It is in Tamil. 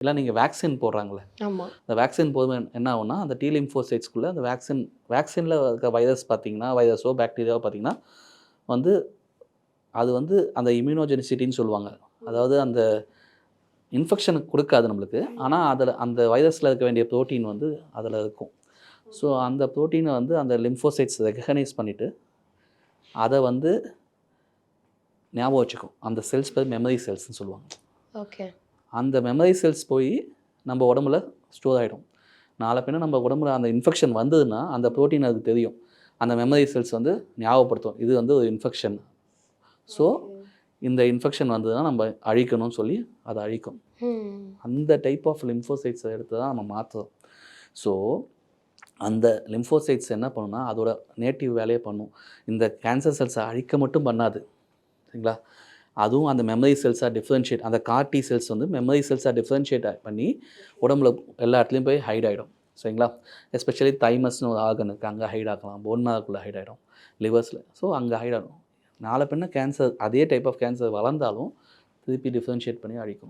இல்லை நீங்கள் வேக்சின் போடுறாங்களே, ஆமாம். அந்த வேக்சின் போதும் என்ன ஆகும்னா அந்த டி லிம்போசைட்ஸ்குள்ளே அந்த வேக்சினில் இருக்க வைரஸ் பார்த்தீங்கன்னா, வைரஸோ பாக்டீரியாவோ பார்த்தீங்கன்னா வந்து அது வந்து அந்த இம்யூனோஜெனிசிட்டின்னு சொல்லுவாங்க. அதாவது அந்த இன்ஃபெக்ஷனுக்கு கொடுக்காது நம்மளுக்கு. ஆனால் அதில் அந்த வைரஸில் இருக்க வேண்டிய புரோட்டீன் வந்து அதில் இருக்கும். ஸோ அந்த புரோட்டீனை வந்து அந்த லிம்போசைட்ஸ் ரெகக்னைஸ் பண்ணிவிட்டு அதை வந்து ஞாபகம் வச்சுக்கும். அந்த செல்ஸ் பேர் மெமரி செல்ஸ்ன்னு சொல்லுவாங்க. ஓகே. அந்த மெமரி செல்ஸ் போய் நம்ம உடம்புல ஸ்டோர் ஆகிடும். நாளை பின்ன நம்ம உடம்புல அந்த இன்ஃபெக்ஷன் வந்ததுன்னா அந்த புரோட்டீன் அதுக்கு தெரியும். அந்த மெமரி செல்ஸ் வந்து ஞாபகப்படுத்தும். இது வந்து ஒரு இன்ஃபெக்ஷன். ஸோ இந்த இன்ஃபெக்ஷன் வந்ததுன்னா நம்ம அழிக்கணும்னு சொல்லி அதை அழிக்கும். அந்த டைப் ஆஃப் லிம்போசைட்ஸை எடுத்து தான் நம்ம மாற்றுறோம். ஸோ அந்த லிம்போசைட்ஸ் என்ன பண்ணுன்னா அதோட நேட்டிவ் வேலையை பண்ணும். இந்த கேன்சர் செல்ஸை அழிக்க மட்டும் பண்ணாது, சரிங்களா? அதுவும் அந்த மெமரி செல்ஸாக டிஃப்ரென்ஷியேட், அந்த கார் டி செல்ஸ் வந்து மெமரி செல்ஸாக டிஃப்ரென்ஷியேட் பண்ணி உடம்புல எல்லா இடத்துலையும் போய் ஹைட் ஆகிடும், சரிங்களா? எஸ்பெஷலி தைமஸ்னு ஒரு ஆர்கன் இருக்குது, அங்கே ஹைட் ஆகலாம். போன் மேரோக்குள்ளே ஹைட் ஆகிடும், லிவர்ஸில். ஸோ அங்கே ஹைட் ஆகிடும். நாளை பின்ன கேன்சர் அதே டைப் ஆஃப் கேன்சர் வளர்ந்தாலும் திருப்பி டிஃப்ரென்ஷியேட் பண்ணி அழிக்கும்.